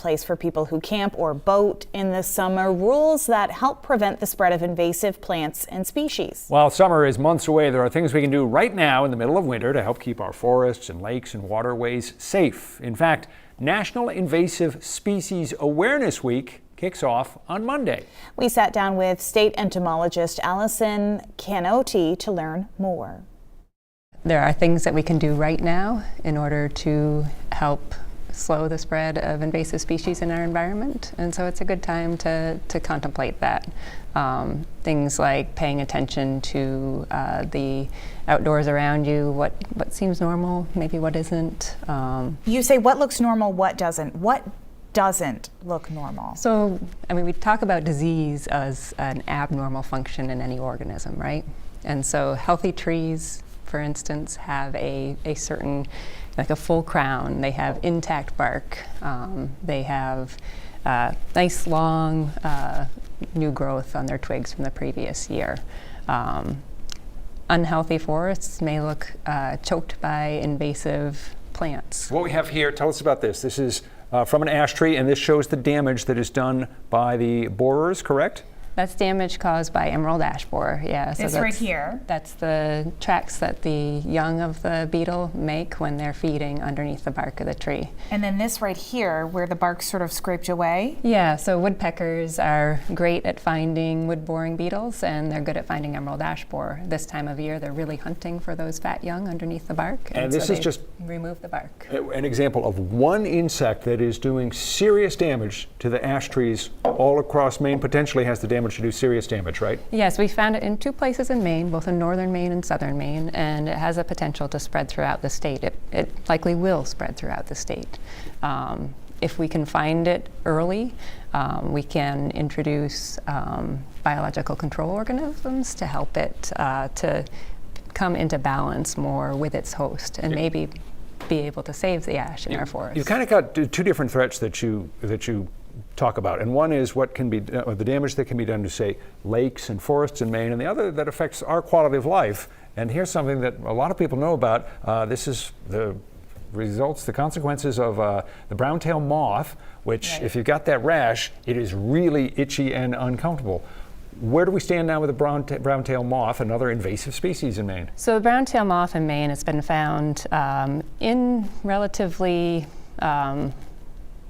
place for people who camp or boat in the summer, rules that help prevent the spread of invasive plants and species. While summer is months away, there are things we can do right now in the middle of winter to help keep our forests and lakes and waterways safe. In fact, National Invasive Species Awareness Week kicks off on Monday. We sat down with state entomologist Allison Canotti to learn more. There are things that we can do right now in order to help slow the spread of invasive species in our environment, and so it's a good time to contemplate that. Things like paying attention to the outdoors around you, what seems normal, maybe what isn't. You say what looks normal, what doesn't. What doesn't look normal? So, I mean, we talk about disease as an abnormal function in any organism, right? And so healthy trees, for instance, have a certain, like a full crown. They have intact bark. They have nice long new growth on their twigs from the previous year. Unhealthy forests may look choked by invasive plants. What we have here, tell us about this. This is from an ash tree, and this shows the damage that is done by the borers, correct? That's damage caused by emerald ash borer, yeah. So this right here? That's the tracks that the young of the beetle make when they're feeding underneath the bark of the tree. And then this right here, where the bark's sort of scraped away? Yeah, so woodpeckers are great at finding wood-boring beetles, and they're good at finding emerald ash borer. This time of year, they're really hunting for those fat young underneath the bark. And this so is just remove the bark. An example of one insect that is doing serious damage to the ash trees all across Maine, potentially has the damage to do serious damage, right? Yes, we found it in 2 places in Maine, both in northern Maine and southern Maine, and it has a potential to spread throughout the state. It likely will spread throughout the state. If we can find it early, we can introduce biological control organisms to help it to come into balance more with its host, and maybe be able to save the ash in our forests. You've kind of got 2 different threats that you talk about, and one is what can be the damage that can be done to, say, lakes and forests in Maine, and the other that affects our quality of life. And here's something that a lot of people know about. This is the results, the consequences of the brown-tailed moth, which, if you've got that rash, it is really itchy and uncomfortable. Where do we stand now with the brown-tailed moth, another invasive species in Maine? So the brown-tailed moth in Maine has been found in relatively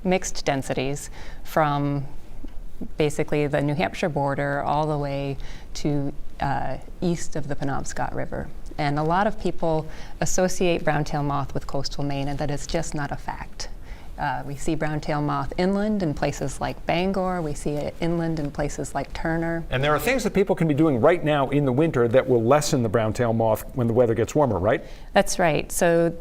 mixed densities from basically the New Hampshire border all the way to east of the Penobscot River. And a lot of people associate brown-tailed moth with coastal Maine, and that is just not a fact. We see brown-tailed moth inland in places like Bangor. We see it inland in places like Turner. And there are things that people can be doing right now in the winter that will lessen the brown-tailed moth when the weather gets warmer, right? That's right. So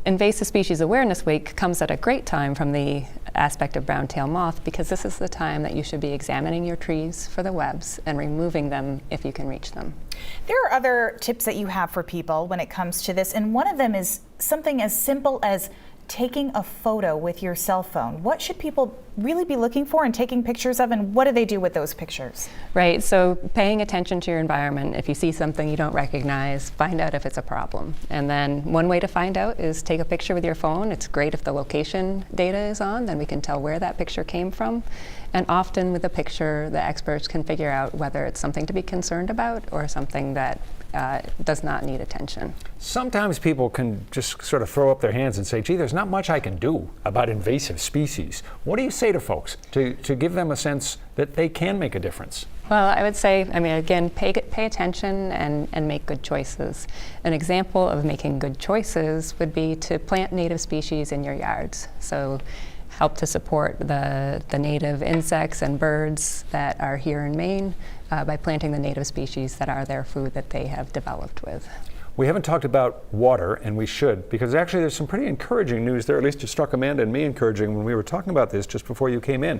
Invasive Species Awareness Week comes at a great time from the aspect of brown-tailed moth, because this is the time that you should be examining your trees for the webs and removing them if you can reach them. There are other tips that you have for people when it comes to this, and one of them is something as simple as taking a photo with your cell phone. What should people really be looking for and taking pictures of, and what do they do with those pictures? Right, so paying attention to your environment. If you see something you don't recognize, find out if it's a problem. And then one way to find out is take a picture with your phone. It's great if the location data is on, then we can tell where that picture came from. And often with a picture, the experts can figure out whether it's something to be concerned about or something that does not need attention. Sometimes people can just sort of throw up their hands and say, gee, there's not much I can do about invasive species. What do you say to folks to give them a sense that they can make a difference? Well, I would say, I mean, again, pay attention and make good choices. An example of making good choices would be to plant native species in your yards. So help to support the native insects and birds that are here in Maine by planting the native species that are their food that they have developed with. We haven't talked about water, and we should, because actually there's some pretty encouraging news there, at least it struck Amanda and me encouraging when we were talking about this just before you came in.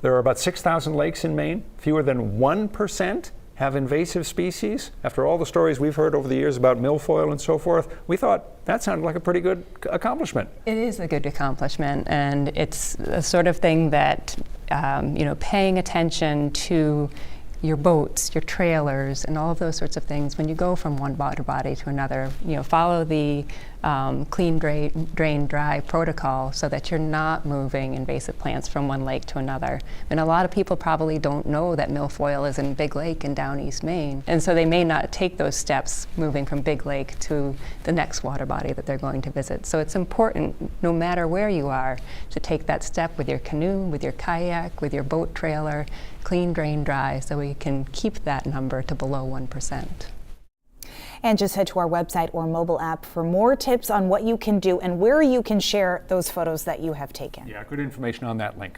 There are about 6,000 lakes in Maine. Fewer than 1% have invasive species. After all the stories we've heard over the years about milfoil and so forth, we thought that sounded like a pretty good accomplishment. It is a good accomplishment, and it's a sort of thing that, paying attention to your boats, your trailers, and all of those sorts of things. When you go from one water body to another, follow the clean, drain, dry protocol so that you're not moving invasive plants from one lake to another. And a lot of people probably don't know that milfoil is in Big Lake in down East Maine, and so they may not take those steps moving from Big Lake to the next water body that they're going to visit. So it's important, no matter where you are, to take that step with your canoe, with your kayak, with your boat trailer, clean, drain, dry, so we can keep that number to below 1%. And just head to our website or mobile app for more tips on what you can do and where you can share those photos that you have taken. Yeah, good information on that link.